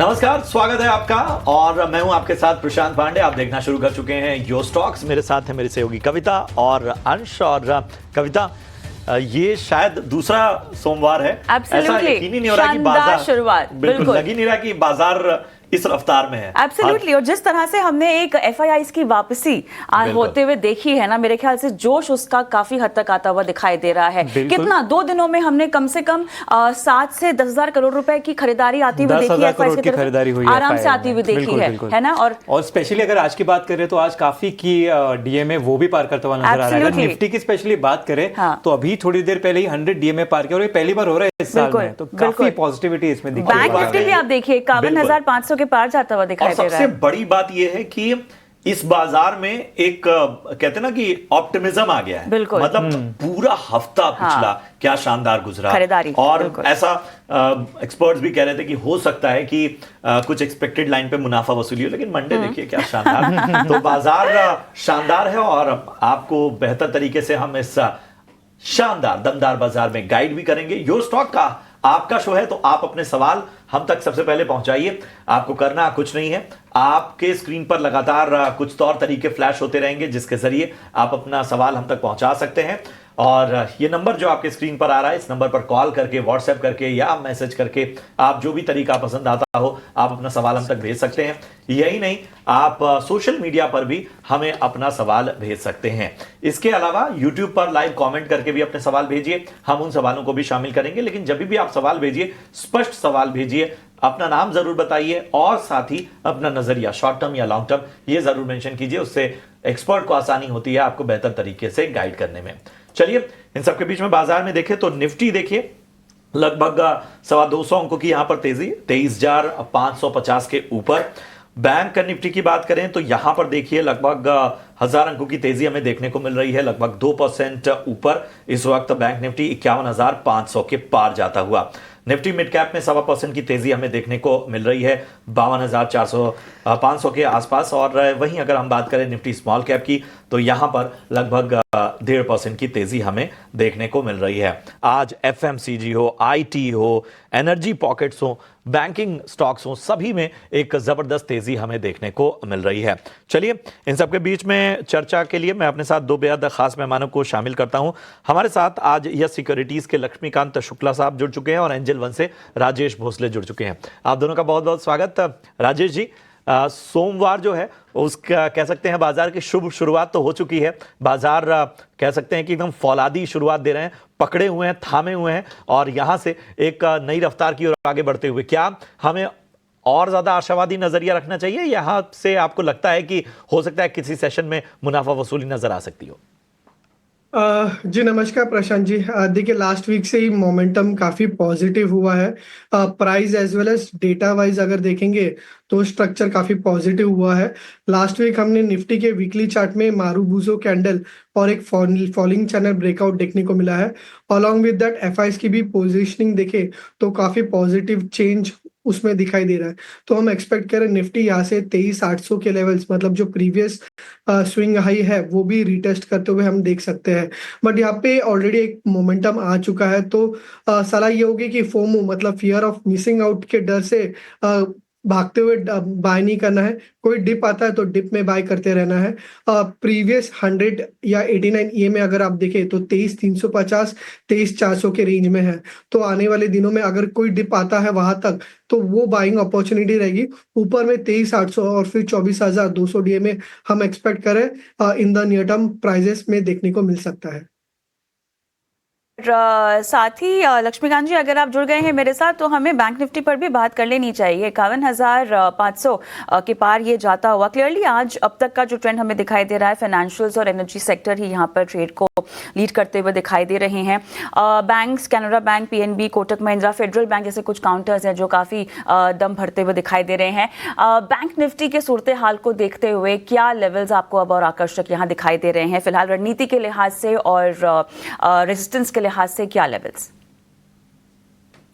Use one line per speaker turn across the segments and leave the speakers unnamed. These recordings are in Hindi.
नमस्कार, स्वागत है आपका और मैं हूं आपके साथ प्रशांत पांडे। आप देखना शुरू कर चुके हैं यो स्टॉक्स। मेरे साथ है मेरे सहयोगी कविता और अंश। और कविता, ये शायद दूसरा सोमवार है। ऐसा यकीन ही नहीं हो रहा कि बाजार
शुरुआत
बिल्कुल लग ही नहीं रहा कि बाजार इस रफ्तार में है।
एब्सोल्युटली। और जिस तरह से हमने एक एफआईआई की वापसी होते हुए देखी है ना, मेरे ख्याल से जोश उसका काफी हद तक आता हुआ दिखाई दे रहा है। कितना 2 दिनों में हमने कम से कम 7 से 10,000 करोड़ रुपए की खरीदारी आती हुई देखी है।
करोड़ की खरीदारी हुई है,
आराम से आती हुई देखी है ना।
और स्पेशली अगर आज की बात करें तो आज काफी की डीएमए वो भी पार करता हुआ नजर आ रहा है। अगर निफ्टी की स्पेशली बात करें तो अभी थोड़ी देर पहले ही 100 डीएमए पार किया और ये पहली बार हो रहा है इस साल में, तो काफी पॉजिटिविटी इसमें दिख रही है।
बैंक निफ्टी भी आप देखिए 51,500 के पार जाता हुआ
और सबसे बड़ी बात यह है कि इस बाजार में एक कहते हैं ना कि ऑप्टिमिज्म आ गया है। मतलब पूरा हफ्ता पिछला क्या शानदार गुजरा। और ऐसा एक्सपर्ट्स भी कह रहे थे कि हो सकता है कि कुछ एक्सपेक्टेड लाइन पे मुनाफा वसूली हो, लेकिन मंडे देखिए क्या शानदार। तो बाजार शानदार है और आपको बेहतर तरीके से हम इस शानदार दमदार बाजार में गाइड भी करेंगे। यो स्टॉक का आपका शो है, तो आप अपने सवाल हम तक सबसे पहले पहुंचाइए। आपको करना कुछ नहीं है, आपके स्क्रीन पर लगातार कुछ तौर तरीके फ्लैश होते रहेंगे जिसके जरिए आप अपना सवाल हम तक पहुंचा सकते हैं। और ये नंबर जो आपके स्क्रीन पर आ रहा है, इस नंबर पर कॉल करके, व्हाट्सएप करके या मैसेज करके, आप जो भी तरीका पसंद आता हो आप अपना सवाल हम तक भेज सकते हैं। यही नहीं, आप सोशल मीडिया पर भी हमें अपना सवाल भेज सकते हैं। इसके अलावा यूट्यूब पर लाइव कमेंट करके भी अपने सवाल भेजिए, हम उन सवालों को भी शामिल करेंगे। लेकिन जब भी आप सवाल भेजिए, स्पष्ट सवाल भेजिए, अपना नाम जरूर बताइए और साथ ही अपना नजरिया, शॉर्ट टर्म या लॉन्ग टर्म, ये जरूर मेंशन कीजिए। उससे एक्सपर्ट को आसानी होती है आपको बेहतर तरीके से गाइड करने में। चलिए, इन सबके बीच में बाजार में देखें तो निफ्टी देखिए लगभग 225 अंकों की यहां पर तेजी, 23,550 के ऊपर। बैंक निफ्टी की बात करें तो यहां पर देखिए लगभग 1000 अंकों की तेजी हमें देखने को मिल रही है, लगभग 2% ऊपर। इस वक्त बैंक निफ्टी 51,500 के पार जाता हुआ। निफ्टी मिड कैप में 1.25% की तेजी हमें देखने को मिल रही है, 52,500 के आसपास। और वहीं अगर हम बात करें निफ्टी स्मॉल कैप की तो यहां पर लगभग 1.5% की तेजी हमें देखने को मिल रही है। आज एफएमसीजी हो, आईटी हो, एनर्जी पॉकेट्स हो, बैंकिंग स्टॉक्स हो, सभी में एक जबरदस्त तेजी हमें देखने को मिल रही है। चलिए, इन सबके बीच में चर्चा के लिए मैं अपने साथ 2 बेहद खास मेहमानों को शामिल करता हूं। हमारे साथ आज यस सिक्योरिटीज के लक्ष्मीकांत शुक्ला साहब जुड़ चुके हैं और एंजल वन से राजेश भोसले जुड़ चुके हैं। आप दोनों का बहुत बहुत स्वागत। राजेश जी, सोमवार जो है उसका कह सकते हैं बाजार की शुभ शुरुआत तो हो चुकी है। बाजार कह सकते हैं कि एकदम फौलादी शुरुआत दे रहे हैं, पकड़े हुए हैं, थामे हुए हैं और यहां से एक नई रफ्तार की ओर आगे बढ़ते हुए। क्या हमें और ज्यादा आशावादी नजरिया रखना चाहिए? यहां से आपको लगता है कि हो सकता है किसी सेशन में मुनाफा वसूली नजर आ सकती हो?
जी नमस्कार प्रशांत जी। देखिए, लास्ट वीक से ही मोमेंटम काफी पॉजिटिव हुआ है। Price as well as data wise अगर देखेंगे तो स्ट्रक्चर काफी पॉजिटिव हुआ है। लास्ट वीक हमने निफ्टी के वीकली चार्ट में मारूबुजो कैंडल और एक फॉलिंग चैनल ब्रेकआउट देखने को मिला है। अलॉन्ग विद दैट एफआईएस की भी पोजीशनिंग देखे तो काफी पॉजिटिव चेंज उसमें दिखाई दे रहा है। तो हम एक्सपेक्ट करें निफ्टी यहाँ से 23,800 के लेवल्स, मतलब जो प्रीवियस स्विंग हाई है वो भी रिटेस्ट करते हुए हम देख सकते हैं। बट यहाँ पे ऑलरेडी एक मोमेंटम आ चुका है, तो सलाह ये होगी कि फोमो मतलब फियर ऑफ मिसिंग आउट के डर से भागते हुए बाय नहीं करना है। कोई डिप आता है तो डिप में बाय करते रहना है। प्रीवियस 100 या 89 ये में अगर आप देखें तो 23,350 23,400 के रेंज में है। तो आने वाले दिनों में अगर कोई डिप आता है वहां तक तो वो बाइंग अपॉर्चुनिटी रहेगी। ऊपर में 23,800 और फिर 24,200 डीए हम एक्सपेक्ट करें in the near term prices में देखने को मिल सकता है।
साथ ही लक्ष्मीकांत जी, अगर आप जुड़ गए हैं मेरे साथ तो हमें बैंक निफ्टी पर भी बात कर लेनी चाहिए। 51,500 के पार ये जाता हुआ क्लियरली आज अब तक का जो ट्रेंड हमें दिखाई दे रहा है, फाइनेंशियल्स और एनर्जी सेक्टर ही यहाँ पर ट्रेड को लीड करते हुए दिखाई दे रहे हैं। Banks, Canara bank, PNB, Kotak Mahindra, federal bank जैसे कुछ काउंटर्स हैं जो काफ़ी दम भरते हुए दिखाई दे रहे हैं। बैंक निफ्टी के सूरत हाल को देखते हुए क्या लेवल्स आपको अब और आकर्षक यहाँ दिखाई दे रहे हैं फिलहाल रणनीति के लिहाज से और रेजिस्टेंस के लिहाज से क्या लेवल्स?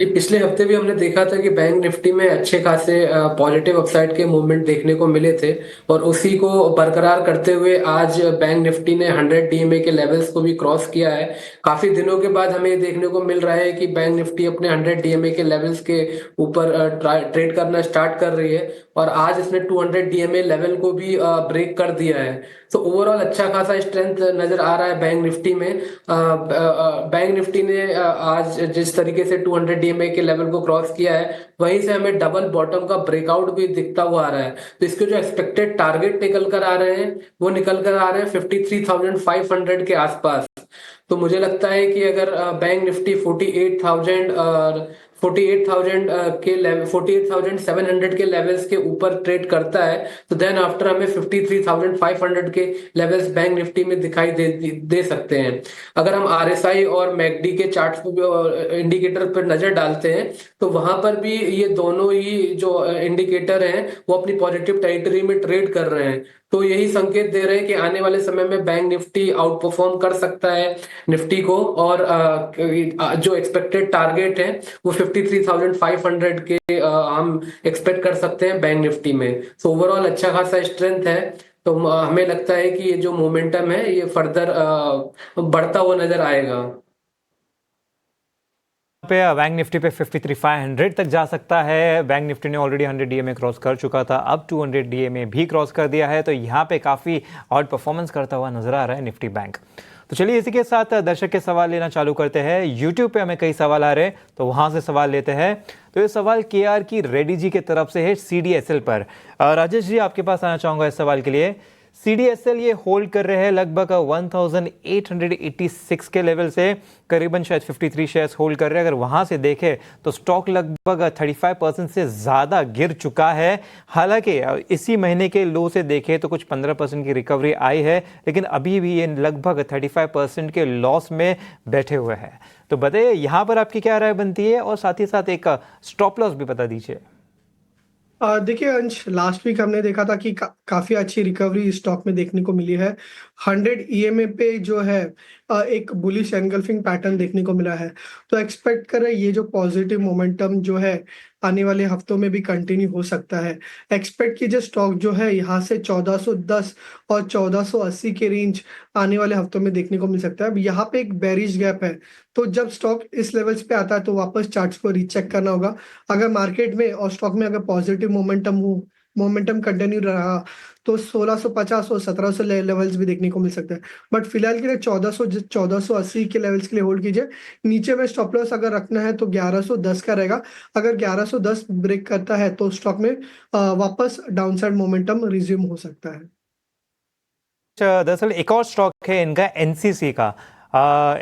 पिछले हफ्ते भी हमने देखा था कि बैंक निफ्टी में अच्छे खासे पॉजिटिव अपसाइड के मूवमेंट देखने को मिले थे और उसी को बरकरार करते हुए आज बैंक निफ्टी ने 100 डीएमए के लेवल्स को भी क्रॉस किया है। काफी दिनों के बाद हमें देखने को मिल रहा है कि बैंक निफ्टी अपने 100 डीएमए के लेवल्स के ऊपर ट्रेड करना स्टार्ट कर रही है और आज इसने 200 डीएमए लेवल को भी ब्रेक कर दिया है। तो ओवरऑल अच्छा खासा स्ट्रेंथ नजर आ रहा है बैंक निफ्टी में। बैंक निफ्टी ने आज जिस तरीके से 200 डीएमए के लेवल को क्रॉस किया है वहीं से हमें डबल बॉटम का ब्रेकआउट भी दिखता हुआ आ रहा है। तो इसके जो एक्सपेक्टेड टारगेट निकल कर आ रहे हैं वो निकल कर आ रहे हैं 53,500 के आसपास। तो मुझे लगता है कि अगर बैंक निफ्टी 48,000 और 48,000 के लेवल 48,700 के लेवल्स के ऊपर ट्रेड करता है तो देन आफ्टर हमें 53,500 के लेवल्स बैंक निफ्टी में दिखाई दे सकते हैं। अगर हम आरएसआई और मैकडी के चार्ट्स पे इंडिकेटर पर नजर डालते हैं तो वहां पर भी ये दोनों ही जो इंडिकेटर हैं वो अपनी पॉजिटिव टेरिटरी में ट्रेड कर रहे हैं। तो यही संकेत दे रहे हैं कि आने वाले समय में बैंक निफ्टी आउट परफॉर्म कर सकता है निफ्टी को और जो एक्सपेक्टेड टारगेट है वो 53,500 के हम एक्सपेक्ट कर सकते हैं बैंक निफ्टी में। सो ओवरऑल अच्छा खासा स्ट्रेंथ है। तो हमें लगता है कि ये जो मोमेंटम है ये फर्दर बढ़ता हुआ नजर आएगा।
पे बैंक निफ्टी पे 53,500 तक जा सकता है। बैंक निफ्टी ने ऑलरेडी 100 डीएमए क्रॉस कर चुका था, अब 200 डीएमए भी क्रॉस कर दिया है, तो यहाँ पे काफ़ी आउट परफॉर्मेंस करता हुआ नजर आ रहा है निफ्टी बैंक। तो चलिए इसी के साथ दर्शक के सवाल लेना चालू करते हैं। यूट्यूब पे हमें कई सवाल आ रहे हैं तो वहाँ से सवाल लेते हैं। तो ये सवाल KR की रेड्डी जी की तरफ से है CDSL पर। राजेश जी आपके पास आना चाहूँगा इस सवाल के लिए। CDSL ये होल्ड कर रहे हैं लगभग 1886 के लेवल से, करीबन शायद 53 शेयर्स होल्ड कर रहे हैं। अगर वहां से देखें तो स्टॉक लगभग 35% से ज़्यादा गिर चुका है। हालांकि इसी महीने के लो से देखें तो कुछ 15% की रिकवरी आई है, लेकिन अभी भी ये लगभग 35% के लॉस में बैठे हुए हैं। तो बताइए यहाँ पर आपकी क्या राय बनती है और साथ ही साथ एक स्टॉप लॉस भी बता दीजिए।
देखिए अंश, लास्ट वीक हमने देखा था कि काफी अच्छी रिकवरी स्टॉक में देखने को मिली है। 100 ईएमए पे जो है एक बुलिश एनगल्फिंग पैटर्न देखने को मिला है। तो एक्सपेक्ट कर रहे हैं ये जो पॉजिटिव मोमेंटम जो है आने वाले हफ्तों में भी कंटिन्यू हो सकता है। एक्सपेक्ट कीजिए स्टॉक जो है यहाँ से 1410 और 1480 के रेंज आने वाले हफ्तों में देखने को मिल सकता है। अब यहाँ पे एक बेरिश गैप है, तो जब स्टॉक इस लेवल्स पे आता है तो वापस चार्ट्स को रीचेक करना होगा। अगर मार्केट में और स्टॉक में अगर पॉजिटिव मोमेंटम कंटिन्यू रहा तो 1650 और 1700 लेवल्स भी देखने को मिल सकता है। बट फिलहाल के लिए 1480 के लेवल्स के लिए होल्ड कीजिए। नीचे में स्टॉप लॉस अगर रखना है तो 1110 का रहेगा। अगर 1110 ब्रेक करता है तो स्टॉक में वापस डाउनसाइड मोमेंटम रिज्यूम हो सकता है।
दरअसल एक और स्टॉक है इनका NCC का।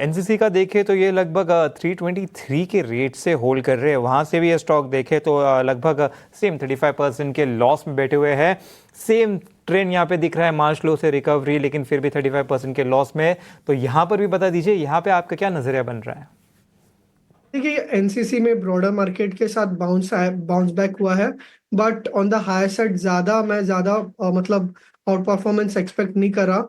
NCC का देखे तो ये लगभग 323 के रेट से होल्ड कर रहे हैं। वहाँ से भी ये स्टॉक देखे तो लगभग सेम 35% के लॉस में बैठे हुए हैं। सेम ट्रेंड यहाँ पे दिख रहा है, मार्च लो से रिकवरी, लेकिन फिर भी 35% के लॉस में। तो यहाँ पर भी बता दीजिए यहाँ पे आपका क्या नजरिया बन रहा है।
देखिए NCC में ब्रॉडर मार्केट के साथ बाउंस बैक हुआ है, but on the higher side मैं ज्यादा मतलब आउट परफॉर्मेंस एक्सपेक्ट नहीं कर रहा।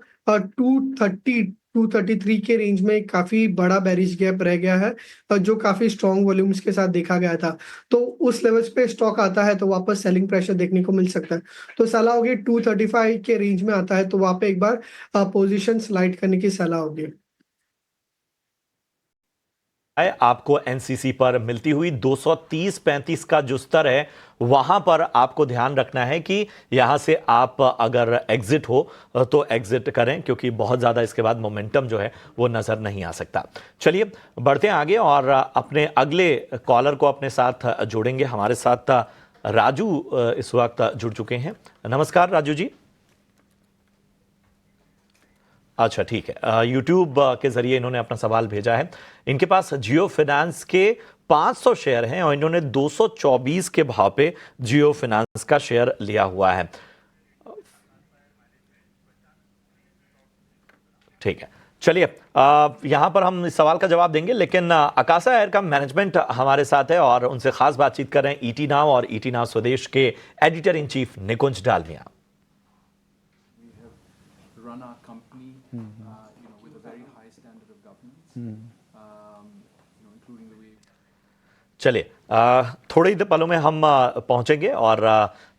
233 के रेंज में काफी बड़ा बेरिश गैप रह गया है, जो काफी स्ट्रॉन्ग वॉल्यूम्स के साथ देखा गया था। तो उस लेवल्स पे स्टॉक आता है तो वापस सेलिंग प्रेशर देखने को मिल सकता है। तो सलाह होगी 235 के रेंज में आता है तो वहां पे एक बार पोजीशन स्लाइड करने की सलाह होगी।
आपको एनसीसी पर मिलती हुई 230-35 का जो स्तर है वहां पर आपको ध्यान रखना है कि यहां से आप अगर एग्जिट हो तो एग्जिट करें, क्योंकि बहुत ज्यादा इसके बाद मोमेंटम जो है वो नजर नहीं आ सकता। चलिए बढ़ते हैं आगे और अपने अगले कॉलर को अपने साथ जोड़ेंगे। हमारे साथ राजू इस वक्त जुड़ चुके हैं। नमस्कार राजू जी। अच्छा ठीक है, यूट्यूब के जरिए इन्होंने अपना सवाल भेजा है। इनके पास जियो फाइनेंस के 500 शेयर हैं और इन्होंने 224 के भाव पे जियो फाइनेंस का शेयर लिया हुआ है। ठीक है, चलिए यहां पर हम इस सवाल का जवाब देंगे, लेकिन अकाशा एयर का मैनेजमेंट हमारे साथ है और उनसे खास बातचीत कर रहे हैं ईटी नाउ और ईटी नाउ स्वदेश के एडिटर इन चीफ निकुंज डालमिया। चलिए थोड़े ही पलों में हम पहुंचेंगे और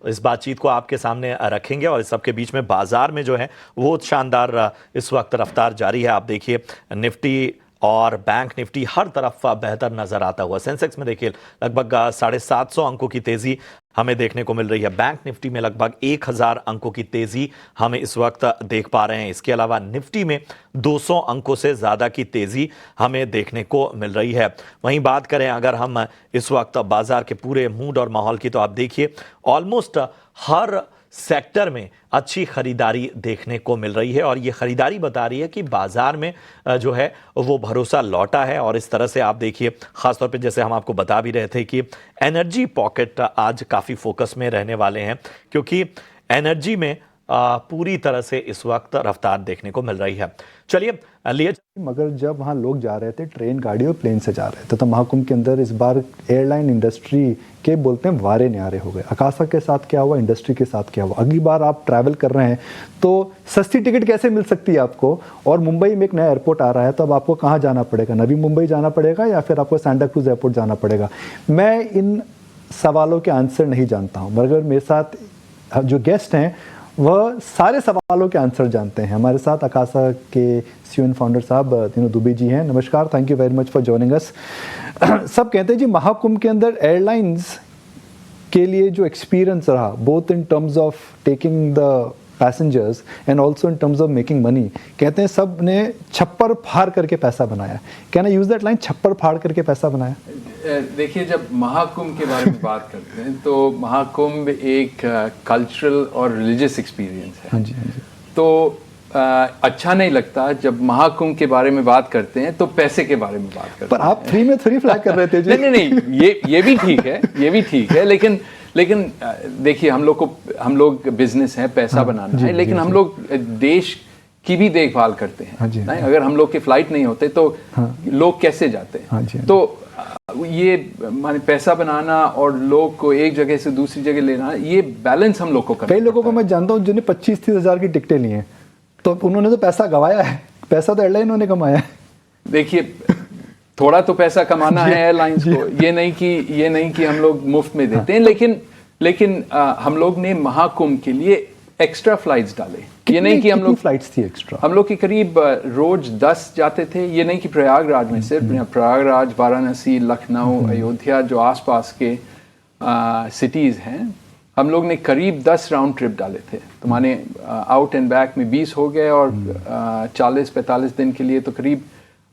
इस बातचीत को आपके सामने रखेंगे और इस सब के बीच में बाजार में जो है वो शानदार इस वक्त रफ्तार जारी है। आप देखिए निफ्टी और बैंक निफ्टी हर तरफ बेहतर नजर आता हुआ। सेंसेक्स में देखिए लगभग 750 अंकों की तेजी हमें देखने को मिल रही है। बैंक निफ्टी में लगभग 1000 अंकों की तेजी हमें इस वक्त देख पा रहे हैं। इसके अलावा निफ्टी में 200 अंकों से ज्यादा की तेजी हमें देखने को मिल रही है। वहीं बात करें अगर हम इस वक्त बाजार के पूरे मूड और माहौल की, तो आप देखिए ऑलमोस्ट हर सेक्टर में अच्छी खरीदारी देखने को मिल रही है और ये खरीदारी बता रही है कि बाजार में जो है वो भरोसा लौटा है। और इस तरह से आप देखिए खासतौर पे जैसे हम आपको बता भी रहे थे कि एनर्जी पॉकेट आज काफ़ी फोकस में रहने वाले हैं, क्योंकि एनर्जी में पूरी तरह से इस वक्त रफ्तार देखने को मिल रही है। चलिए लिए
मगर जब वहाँ लोग जा रहे थे ट्रेन, गाड़ी और प्लेन से जा रहे थे, तो महाकुंभ के अंदर इस बार एयरलाइन इंडस्ट्री के बोलते हैं वारे न्यारे हो गए। अकासा के साथ क्या हुआ, इंडस्ट्री के साथ क्या हुआ। अगली बार आप ट्रैवल कर रहे हैं तो सस्ती टिकट कैसे मिल सकती है आपको, और मुंबई में एक नया एयरपोर्ट आ रहा है, तो अब आपको कहाँ जाना पड़ेगा, नवी मुंबई जाना पड़ेगा या फिर आपको सांता क्रूज एयरपोर्ट जाना पड़ेगा। मैं इन सवालों के आंसर नहीं जानता हूँ, मगर मेरे साथ जो गेस्ट हैं वह सारे सवालों के आंसर जानते हैं। हमारे साथ अकासा के सीईओ एंड फाउंडर साहब तीनों दुबे जी हैं। नमस्कार, thank you very much for joining us. सब कहते हैं जी महाकुंभ के अंदर एयरलाइंस के लिए जो एक्सपीरियंस रहा, both in terms of taking the passengers and also in terms of making money, कहते हैं सब ने छप्पर फाड़ करके पैसा बनाया। Can I use that line, छप्पर फाड़ करके पैसा बनाया?
देखिए, जब महाकुंभ के बारे में बात करते हैं तो महाकुंभ एक कल्चरल और रिलीजियस एक्सपीरियंस है।
हाँ जी, हाँ जी।
तो अच्छा नहीं लगता जब महाकुंभ के बारे में बात करते हैं तो पैसे के बारे में बात करते हैं।
पर आप फ्री में थोड़ी फ्लैग कर रहे थे जी।
नहीं, ये भी ठीक है, ये भी ठीक है, लेकिन देखिए हम लोग बिजनेस है, पैसा बनाना है, लेकिन हम लोग देश की भी देखभाल करते हैं। नहीं, अगर हम लोग के फ्लाइट नहीं होते तो लोग कैसे जाते हैं? तो ये माने पैसा बनाना और लोग को एक जगह से दूसरी जगह लेना, ये बैलेंस हम लोग को करना।
कई लोगों को मैं जानता हूँ जिन्हें 25-30 हज़ार की टिकटें ली हैं, तो उन्होंने तो पैसा गवाया है, पैसा तो एयरलाइन ने कमाया है।
देखिए, थोड़ा तो पैसा कमाना है एयरलाइंस को, ये नहीं कि हम लोग मुफ्त में देते हैं, लेकिन हम लोग ने महाकुंभ के लिए एक्स्ट्रा फ्लाइट्स डाले। ये नहीं कि हम लोग
फ्लाइट्स थी एक्स्ट्रा,
हम लोग के करीब रोज 10 जाते थे। ये नहीं कि प्रयागराज में सिर्फ, प्रयागराज, वाराणसी, लखनऊ, अयोध्या जो आसपास के सिटीज हैं, हम लोग ने करीब 10 राउंड ट्रिप डाले थे। तो माने आउट एंड बैक में 20 हो गए और 40-45 दिन के लिए तो करीब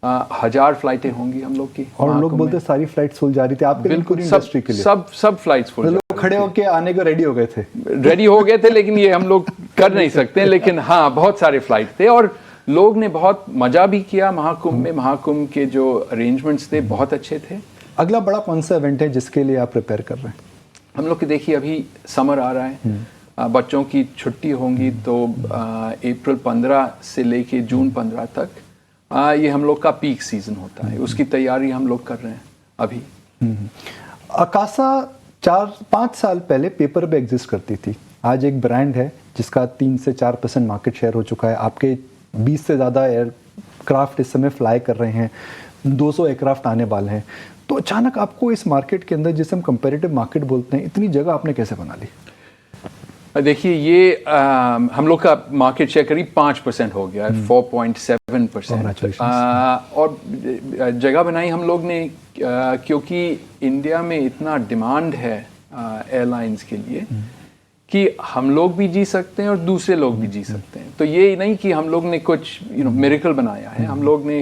1000 फ्लाइटें होंगी हम लोग की।
और लोग बोलते सारी फ्लाइट्स फुल जा रही थी आपके,
बिल्कुल
इंडस्ट्री के लिए
सब फ्लाइट्स फुल।
लोग खड़े होके आने को रेडी हो गए थे, लेकिन ये हम लोग कर नहीं सकते। लेकिन हाँ, बहुत सारे फ्लाइट थे और लोग ने बहुत मजा भी किया महाकुंभ में। महाकुंभ के जो अरेंजमेंट्स थे बहुत अच्छे थे। अगला बड़ा कौन सा इवेंट है जिसके लिए आप प्रिपेयर कर रहे हैं?
हम लोग के देखिए अभी समर आ रहा है, बच्चों की छुट्टी होंगी, तो अप्रैल 15 से लेके जून 15 तक ये हम लोग का पीक सीजन होता है। उसकी तैयारी हम लोग कर रहे हैं अभी।
अकासा 4-5 साल पहले पेपर पे एग्जिस्ट करती थी, आज एक ब्रांड है जिसका 3 से 4% मार्केट शेयर हो चुका है। आपके 20 से ज़्यादा एयरक्राफ्ट इस समय फ्लाई कर रहे हैं, 200 एयरक्राफ्ट आने वाले हैं। तो अचानक आपको इस मार्केट के अंदर, जिसे हम कंपेरेटिव मार्केट बोलते हैं, इतनी जगह आपने कैसे बना ली?
देखिए, ये हम लोग का मार्केट शेयर करीब 5% हो गया है, 4.7%। और जगह बनाई हम लोग ने क्योंकि इंडिया में इतना डिमांड है एयरलाइंस के लिए कि हम लोग भी जी सकते हैं और दूसरे लोग भी जी सकते हैं। तो ये नहीं कि हम लोग ने कुछ मिरेकल बनाया है। हम लोग ने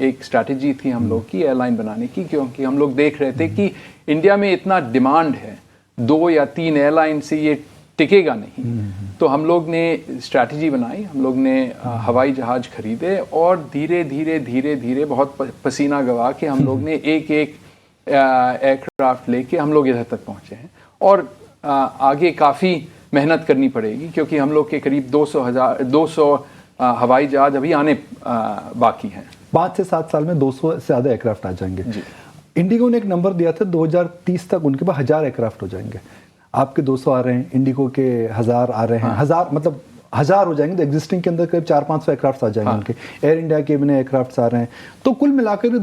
एक स्ट्रैटेजी थी हम लोग की एयरलाइन बनाने की, क्योंकि हम लोग देख रहे थे कि इंडिया में इतना डिमांड है, 2 या 3 एयरलाइन से ये टिकेगा नहीं। तो हम लोग ने स्ट्रैटेजी बनाई, हम लोग ने हवाई जहाज खरीदे और धीरे धीरे बहुत पसीना गवा के हम लोग ने एक एयरक्राफ्ट लेके हम लोग इधर तक पहुंचे हैं। और आगे काफ़ी मेहनत करनी पड़ेगी, क्योंकि हम लोग के करीब 200 हवाई जहाज अभी आने बाकी हैं।
5 से 7 साल में 200 से ज़्यादा एयरक्राफ्ट आ जाएंगे। इंडिगो ने एक नंबर दिया था 2030 तक उनके पास 1000 एयरक्राफ्ट हो जाएंगे। आपके 200 आ रहे हैं, इंडिगो के 1000 आ रहे हैं। 1000 मतलब 1000 हो जाएंगे तो एग्जिस्टिंग के अंदर करीब 400-500 एयरक्राफ्ट आ जाएंगे उनके। एयर इंडिया के भी नए एयरक्राफ्ट आ रहे हैं, तो कुल मिलाकर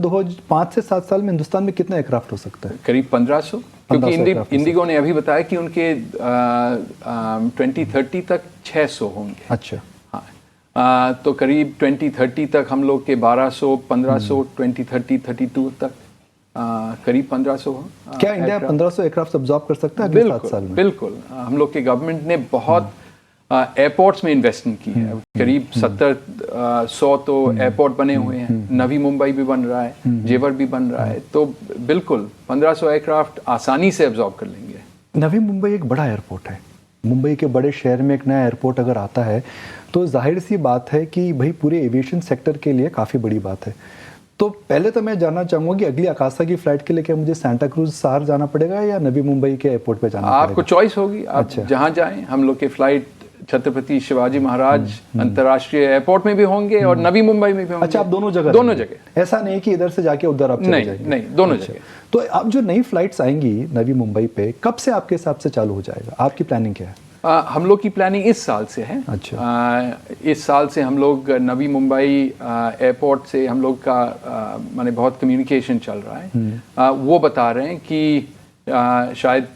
5 से 7 साल में हिंदुस्तान में कितने एयरक्राफ्ट हो सकता है?
करीब 1500, क्योंकि इंडिगो ने अभी बताया कि उनके 2030 तक 600 होंगे।
अच्छा।
हाँ, तो करीब 2030 तक हम लोग के 1200, 1500, 2032 तक करीब 1500 हो।
क्या इंडिया 1500 एयरक्राफ्ट अब्सॉर्ब कर सकता है अगले 7 साल में?
बिल्कुल। हम लोग के गवर्नमेंट ने बहुत एयरपोर्ट्स में इन्वेस्टमेंट की है। करीब 70-100 तो एयरपोर्ट बने हुए हैं। नवी मुंबई भी बन रहा है, जेवर भी बन रहा है, तो बिल्कुल 1500 एयरक्राफ्ट आसानी से अब्सॉर्ब कर लेंगे।
नवी मुंबई एक बड़ा एयरपोर्ट है। मुंबई के बड़े शहर में एक नया एयरपोर्ट अगर आता है तो जाहिर सी बात है कि भाई पूरे एविएशन सेक्टर के लिए काफ़ी बड़ी बात है। तो पहले तो मैं जानना चाहूँगा कि अगली आकाशा की फ्लाइट के लिए क्या मुझे सांता क्रूज शहर जाना पड़ेगा या नवी मुंबई के एयरपोर्ट पे जाना पड़ेगा?
आपको चॉइस होगी, आप जहाँ जाएं। हम लोग के फ्लाइट छत्रपति शिवाजी महाराज अंतर्राष्ट्रीय एयरपोर्ट में भी होंगे और नवी मुंबई में भी होंगे।
अच्छा, आप दोनों जगह?
दोनों जगह।
ऐसा नहीं कि इधर से जाके उधर आप चले जाएंगे?
नहीं, दोनों जगह।
तो अब जो नई फ्लाइट्स आएंगी नवी मुंबई पे, कब से आपके हिसाब से चालू हो जाएगा? आपकी प्लानिंग क्या है?
हम लोग की प्लानिंग इस साल से है।
अच्छा।
इस साल से हम लोग नवी मुंबई एयरपोर्ट से हम लोग का माने बहुत कम्युनिकेशन चल रहा है। वो बता रहे हैं कि शायद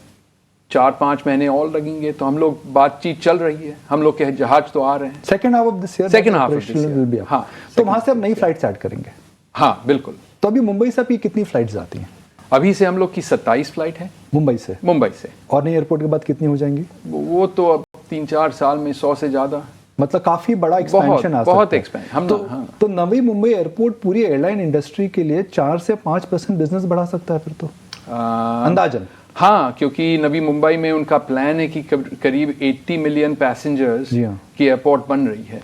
4-5 महीने और लगेंगे, तो हम लोग बातचीत चल रही है। हम लोग के जहाज तो आ रहे हैं
second half of this year.
Second half of this year.
हाँ, तो वहां से अब नई फ्लाइट स्टार्ट करेंगे?
हाँ बिल्कुल।
तो अभी मुंबई से आपकी कितनी फ्लाइट्स आती हैं?
अभी से हम लोग की 27 फ्लाइट है
मुंबई से। और नई एयरपोर्ट के बाद कितनी हो जाएंगी?
वो तो अब 3-4 साल में 100 से ज्यादा।
मतलब काफी बड़ा एक्सपेंशन आ सकता है।
बहुत एक्सपेंशन।
तो नवी मुंबई एयरपोर्ट पूरी एयरलाइन इंडस्ट्री के लिए 4 से 5% बिजनेस बढ़ा सकता है फिर तो अंदाजन।
हाँ, क्योंकि नवी मुंबई में उनका प्लान है कि करीब 80 मिलियन पैसेंजर्स की एयरपोर्ट बन रही है।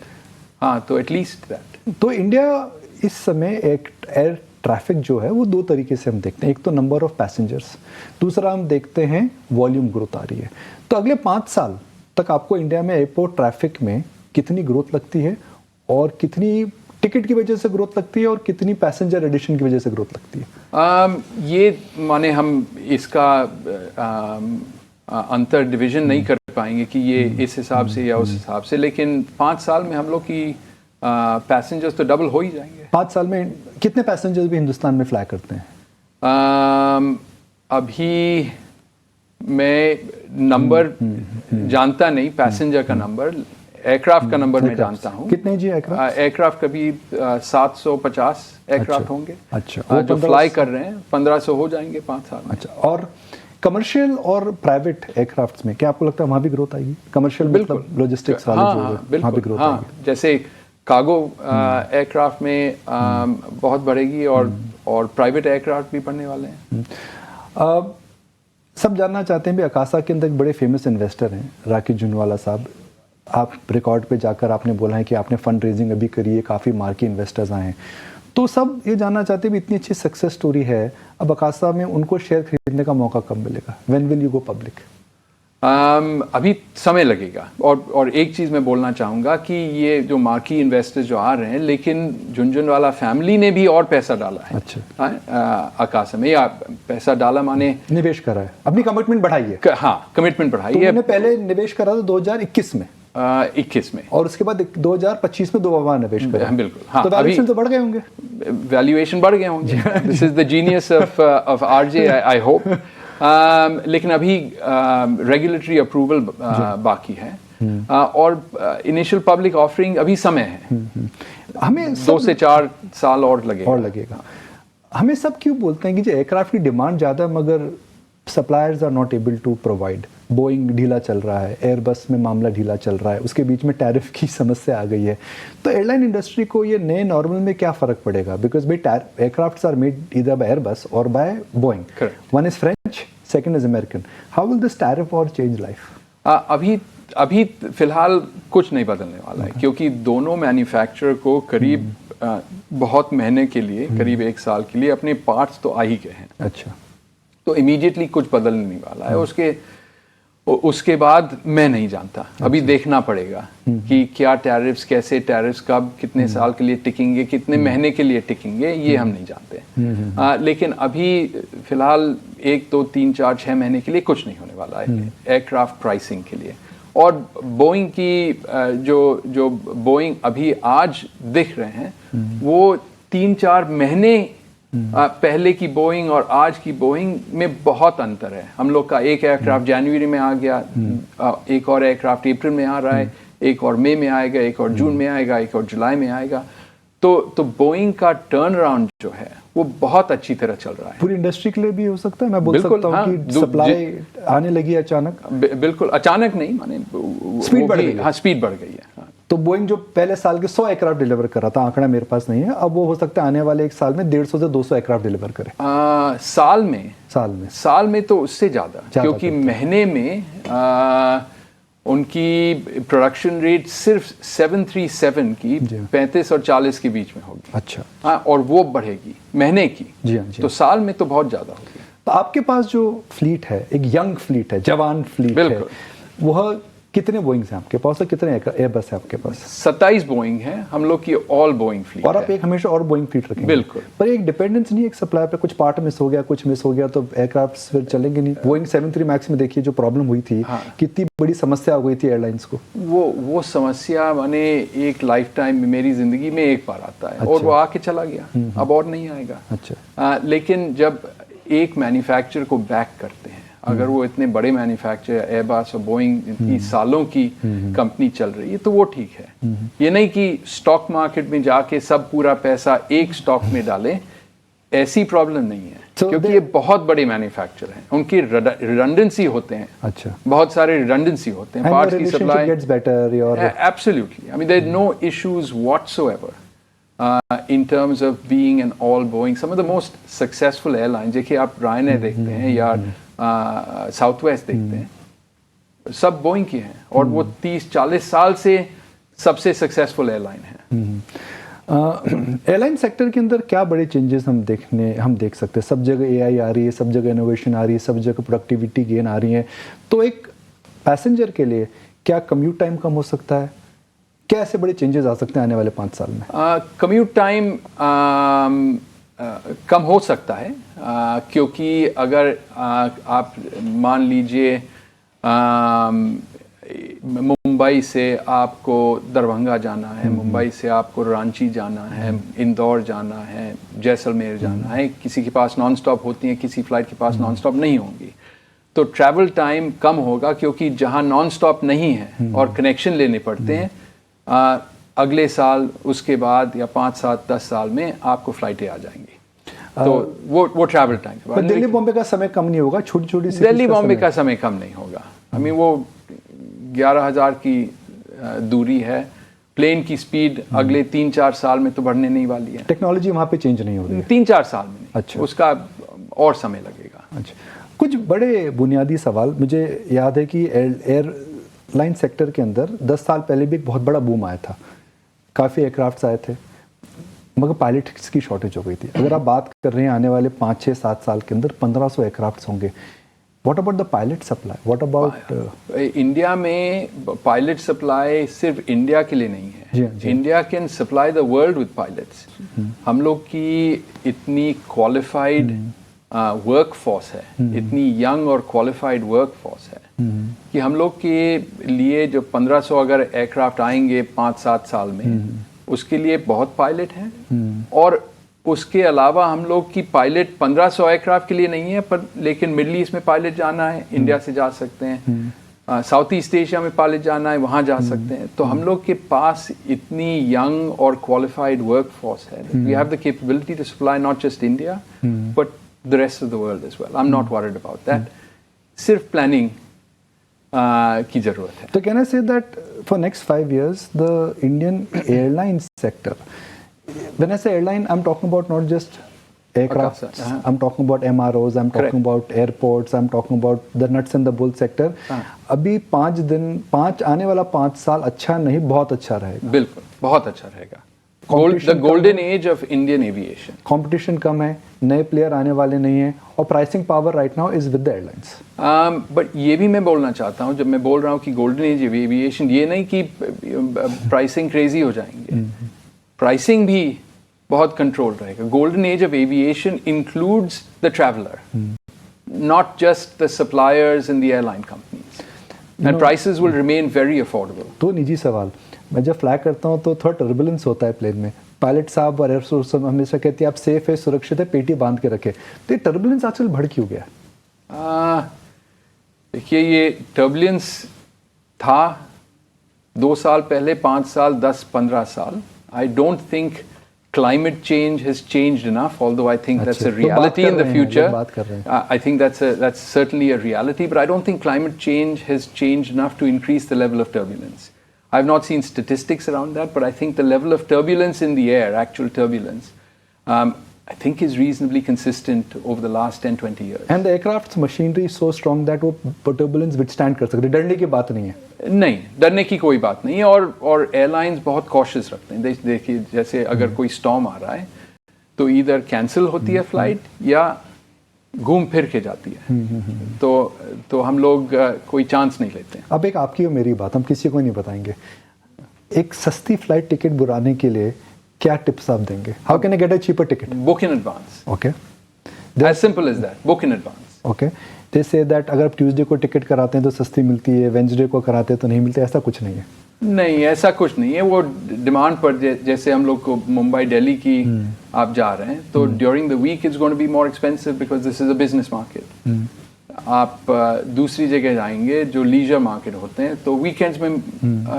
हाँ, तो एटलीस्ट दैट।
तो इंडिया इस समय एक एयर ट्रैफिक जो है वो 2 तरीके से हम देखते हैं। एक तो नंबर ऑफ पैसेंजर्स, दूसरा हम देखते हैं वॉल्यूम ग्रोथ आ रही है। तो अगले 5 साल तक आपको इंडिया में एयरपोर्ट ट्रैफिक में कितनी ग्रोथ लगती है और कितनी टिकट की वजह से ग्रोथ लगती है और कितनी पैसेंजर एडिशन की वजह से ग्रोथ लगती है?
ये माने हम इसका अंतर डिवीजन नहीं कर पाएंगे कि ये इस हिसाब से या उस हिसाब से, लेकिन 5 साल में हम लोग की पैसेंजर्स तो डबल हो ही जाएंगे।
5 साल में कितने पैसेंजर्स भी हिंदुस्तान में फ्लाई करते हैं?
अभी मैं नंबर जानता नहीं, पैसेंजर का नंबर। एयरक्राफ्ट का नंबर मैं जानता हूँ।
कितने जी एयरक्राफ्ट?
एयरक्राफ्ट कभी 750 एयरक्राफ्ट होंगे।
अच्छा,
जो फ्लाई कर रहे हैं 1500 हो जाएंगे 5 साल में।
अच्छा, और कमर्शियल और प्राइवेट एयरक्राफ्ट्स में क्या आपको लगता है वहाँ भी ग्रोथ आएगी? कमर्शियल मतलब लॉजिस्टिक्स वाले जो वहाँ भी ग्रोथ आएगी?
जैसे कार्गो एयरक्राफ्ट में बहुत बढ़ेगी और प्राइवेट एयरक्राफ्ट भी बढ़ने वाले हैं।
सब जानना चाहते हैं भी आकाशा के अंदर एक बड़े फेमस इन्वेस्टर हैं राकेश जुनवाला साहब। आप रिकॉर्ड पे जाकर आपने बोला है कि आपने फंड रेजिंग अभी करी है, काफ़ी मार्की इन्वेस्टर्स आए हैं। तो सब ये जानना चाहते हैं भी इतनी अच्छी सक्सेस स्टोरी है, अब आकाशा में उनको शेयर खरीदने का मौका कब मिलेगा? When will you go public?
अभी समय लगेगा। और एक चीज़ मैं बोलना चाहूँगा कि ये जो मार्की इन्वेस्टर्स जो आ रहे हैं, लेकिन झुनझुनवाला फैमिली ने भी और पैसा डाला है।
अच्छा।
आकाशा में या पैसा डाला माने
निवेश करा है, अपनी कमिटमेंट बढ़ाई है।
हाँ, कमिटमेंट बढ़ाई है।
तुमने पहले निवेश करा था 2021 में,
21 में,
और उसके बाद 2025 में 2 बार निवेश करा।
बिल्कुल। हाँ,
तो वैल्यूएशन तो बढ़ गए होंगे?
वैल्यूएशन बढ़ गए होंगे। This is the genius of RJ, I hope. लेकिन अभी रेगुलेटरी अप्रूवल बाकी है और इनिशियल पब्लिक ऑफरिंग अभी समय है।
हमें
2 से 4 साल और लगेगा।
हमें सब क्यों बोलते हैं कि जो एयरक्राफ्ट की डिमांड ज़्यादा मगर suppliers are not able to provide? Boeing ढीला चल रहा है, एयरबस में मामला ढीला चल रहा है, उसके बीच में टैरिफ की समस्या आ गई है। तो एयरलाइन इंडस्ट्री को ये नए नॉर्मल में क्या फ़र्क पड़ेगा? बिकॉज भाई aircrafts are made either by Airbus or by Boeing. One is French, second is American. How will this tariff or change life?
अभी फिलहाल कुछ नहीं बदलने वाला है, क्योंकि दोनों मैन्युफैक्चरर को करीब बहुत महीने के लिए, करीब 1 साल के लिए अपने पार्ट्स तो आ ही गए हैं।
अच्छा,
तो इमीडिएटली कुछ बदलने नहीं वाला है। उसके बाद मैं नहीं जानता, अभी देखना पड़ेगा कि क्या टैरिफ्स, कैसे टैरिफ्स, कब, कितने साल के लिए टिकेंगे, कितने महीने के लिए टिकेंगे, ये हम नहीं जानते। लेकिन अभी फिलहाल 1, 2, 3, 4, 6 महीने के लिए कुछ नहीं होने वाला है एयरक्राफ्ट प्राइसिंग के लिए। और बोइंग की जो बोइंग अभी आज दिख रहे हैं वो 3-4 महीने पहले की बोइंग और आज की बोइंग में बहुत अंतर है। हम लोग का एक एयरक्राफ्ट जनवरी में आ गया, एक और एयरक्राफ्ट अप्रैल में आ रहा है, एक और मई में आएगा, एक और जून में आएगा, एक और जुलाई में आएगा। तो बोइंग का टर्न अराउंड जो है वो बहुत अच्छी तरह चल रहा है।
पूरी इंडस्ट्री के लिए भी हो सकता है, मैं बोल सकता हूँ कि सप्लाई आने लगी अचानक।
बिल्कुल अचानक नहीं, माने
स्पीड बढ़ गई।
हाँ, स्पीड बढ़ गई है। हाँ।
तो बोइंग जो पहले साल के 100 एयरक्राफ्ट डिलीवर कर रहा था, आंकड़ा मेरे पास नहीं है, अब वो हो सकता है आने वाले एक साल में 150 से 200 एयरक्राफ्ट डिलीवर करे।
साल में तो उससे ज्यादा, क्योंकि महीने में उनकी प्रोडक्शन रेट सिर्फ 737 की 35 और 40 के बीच में होगी।
अच्छा।
हाँ, और वो बढ़ेगी महीने की।
जी हाँ, जी।
तो साल में तो बहुत ज्यादा होगी।
तो आपके पास जो फ्लीट है, एक यंग फ्लीट है, जवान फ्लीट है, वह कितने बोइंग्स हैं आपके पास और कितने एयरबस है आपके पास?
27 बोइंग है हम लोग की, ऑल बोइंग फ्लीट।
और आप एक हमेशा और बोइंग फ्लीट रखेंगे?
बिल्कुल।
पर एक डिपेंडेंस नहीं है एक सप्लाई पे, कुछ पार्ट मिस हो गया, कुछ मिस हो गया तो एयरक्राफ्ट फिर चलेंगे नहीं। बोइंग 73 मैक्स में देखिए जो प्रॉब्लम हुई थी,
हाँ।
कितनी बड़ी समस्या हो गई थी एयरलाइंस को।
वो समस्या माने एक लाइफ टाइम में मेरी जिंदगी में एक बार आता है। अच्छा। और वो आके चला गया, अब और नहीं आएगा।
अच्छा।
लेकिन जब एक मैन्युफैक्चरर को बैक करते हैं, अगर वो इतने बड़े मैन्युफैक्चरर एयरबस और बोइंग इतनी सालों की कंपनी चल रही है तो वो ठीक है। ये नहीं कि स्टॉक मार्केट में जाके सब पूरा पैसा एक स्टॉक में डालें, ऐसी प्रॉब्लम नहीं है। क्योंकि ये बहुत बड़े मैन्युफैक्चरर हैं, उनकी रिडंडेंसी होते हैं।
अच्छा।
बहुत सारे रिडंडेंसी होते हैं, पार्ट्स की सप्लाई
गेट्स बेटर और
absolutely. I mean there no issues whatsoever in terms of being an all Boeing. Some of the most successful airlines, देखिए आप Ryanair देखते हैं या Southwest देखते हैं, सब Boeing की हैं और वो 30-40 साल से सबसे सक्सेसफुल एयरलाइन है।
एयरलाइन सेक्टर के अंदर क्या बड़े चेंजेस हम देख सकते हैं? सब जगह AI आ रही है, सब जगह इनोवेशन आ रही है, सब जगह प्रोडक्टिविटी गेन आ रही है, तो एक पैसेंजर के लिए क्या कम्यूट टाइम कम हो सकता है? क्या ऐसे बड़े चेंजेस आ सकते हैं आने वाले 5 साल में?
कम्यूट टाइम कम हो सकता है, क्योंकि अगर आप मान लीजिए मुंबई से आपको दरभंगा जाना है, मुंबई से आपको रांची जाना है, इंदौर जाना है, जैसलमेर जाना है, किसी के पास नॉन स्टॉप होती हैं, किसी फ्लाइट के पास नॉन स्टॉप नहीं होंगी, तो ट्रैवल टाइम कम होगा। क्योंकि जहां नॉन स्टॉप नहीं है और कनेक्शन लेने पड़ते हैं, अगले साल, उसके बाद या 5-7-10 साल में आपको फ्लाइटें आ जाएंगी। तो वो ट्रैवल टाइम।
दिल्ली बॉम्बे का समय कम नहीं होगा? छोटी
दिल्ली बॉम्बे का समय कम नहीं होगा। आई मीन वो 11,000 की दूरी है, प्लेन की स्पीड अगले 3-4 साल में तो बढ़ने नहीं वाली है।
टेक्नोलॉजी वहाँ पे चेंज नहीं हो रही है
3-4 साल में नहीं।
अच्छा।
उसका और समय लगेगा।
अच्छा। कुछ बड़े बुनियादी सवाल, मुझे याद है कि एयरलाइन सेक्टर के अंदर 10 साल पहले भी एक बहुत बड़ा बूम आया था, काफ़ी एयरक्राफ्ट्स आए थे, मगर पायलट्स की शॉर्टेज हो गई थी। अगर आप बात कर रहे हैं आने वाले 5-6-7 साल के अंदर 1500 एयरक्राफ्ट्स होंगे, what about the pilot supply? What about
India में पायलट सप्लाई सिर्फ इंडिया के लिए नहीं है।
जी।
India can supply the world with pilots. हम लोग की इतनी क्वालिफाइड वर्क फोर्स है, इतनी यंग और क्वालिफाइड वर्क फोर्स है कि हम लोग के लिए जो 1500 अगर एयरक्राफ्ट आएंगे 5-7 साल में, उसके लिए बहुत पायलट हैं। और उसके अलावा हम लोग की पायलट 1500 एयरक्राफ्ट के लिए नहीं है, पर लेकिन मिडल ईस्ट में पायलट जाना है, इंडिया से जा सकते हैं। साउथ ईस्ट एशिया में पायलट जाना है, वहाँ जा सकते हैं। तो हम लोग के पास इतनी यंग और क्वालिफाइड वर्क फोर्स है। We have the capability to supply not just India but the rest of the world as well. I'm not worried about that. सिर्फ प्लानिंग की जरूरत है।
तो can I say that for next 5 years the Indian airline sector, when I say airline, I'm talking about not just aircraft, I'm talking about MROs, I'm talking about airports, I'm talking about the nuts and the bolts sector. अभी 5 आने वाला 5 साल अच्छा नहीं, बहुत अच्छा रहेगा।
बिल्कुल, बहुत अच्छा रहेगा। The golden age of Indian aviation.
Competition कम है, नए प्लेयर आने वाले नहीं है, और pricing power right now is with the airlines.
But ये भी मैं बोलना चाहता हूँ, जब मैं बोल रहा हूँ कि गोल्डन एज ऑफ एविएशन, ये नहीं कि प्राइसिंग क्रेजी हो जाएंगे। प्राइसिंग भी बहुत कंट्रोल रहेगा। Golden age of aviation includes the traveller, not just the suppliers in the airline companies. and prices will remain very affordable.
तो निजी सवाल, मैं जब फ्लाई करता हूँ तो थोड़ा टर्बुलेंस होता है प्लेन में, पायलट साहब और एयरफोर्स हमेशा कहते हैं आप सेफ है, सुरक्षित है, पेटी बांध के रखे, तो ये टर्बुलेंस आजकल बढ़ क्यों गया?
देखिए ये टर्बुलेंस था 2 साल पहले, 5 साल, 10, 15 साल. I don't think climate change has changed enough, although I think that's a reality in the future. I think that's certainly a reality, but I don't think climate change has changed enough to increase the level of turbulence. I've not seen statistics around that, but I think the level of turbulence in the air, actual turbulence, I think is reasonably consistent over the last 10-20 years.
And the aircraft's machinery is so strong that वो turbulence withstand कर सकते, डरने की बात नहीं है.
नहीं, डरने की कोई बात नहीं है, और एयरलाइंस बहुत कॉशियस रखते हैं. देखिए जैसे अगर कोई स्टॉर्म आ रहा है तो इधर कैंसिल होती है फ्लाइट या घूम फिर के जाती है. तो हम लोग कोई चांस नहीं लेते हैं.
अब एक आपकी और मेरी बात हम किसी को नहीं बताएंगे, एक सस्ती फ्लाइट टिकट बुलाने के लिए क्या टिप्स आप देंगे? How can I get a cheaper ticket?
Book in advance.
Okay,
as simple as that. Book in advance.
Okay, they say that अगर आप ट्यूसडे को टिकट कराते हैं तो सस्ती मिलती है, वेंसडे को कराते हैं तो नहीं मिलती, ऐसा कुछ नहीं है.
नहीं, ऐसा कुछ नहीं है. वो डिमांड पर, जैसे हम लोग को मुंबई दिल्ली की आप जा रहे हैं तो during the week it's going to be more expensive because this is a business market. आप दूसरी जगह जाएंगे जो लीजर मार्केट होते हैं तो वीकेंड्स में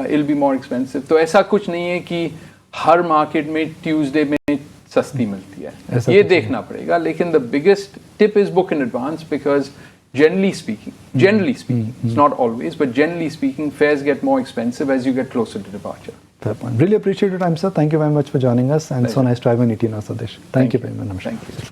इट बी मोर एक्सपेंसिव. तो ऐसा कुछ नहीं है कि हर मार्केट में ट्यूसडे में सस्ती मिलती है, ये देखना पड़ेगा. लेकिन the biggest tip is book in advance because generally speaking, it's not always, but generally speaking, fares get more expensive as you get closer to departure.
Fair point. Really appreciate your time, sir. Thank you very much for joining us, and so nice to have you on ET Now Swadesh. Thank you very much.
Thank you.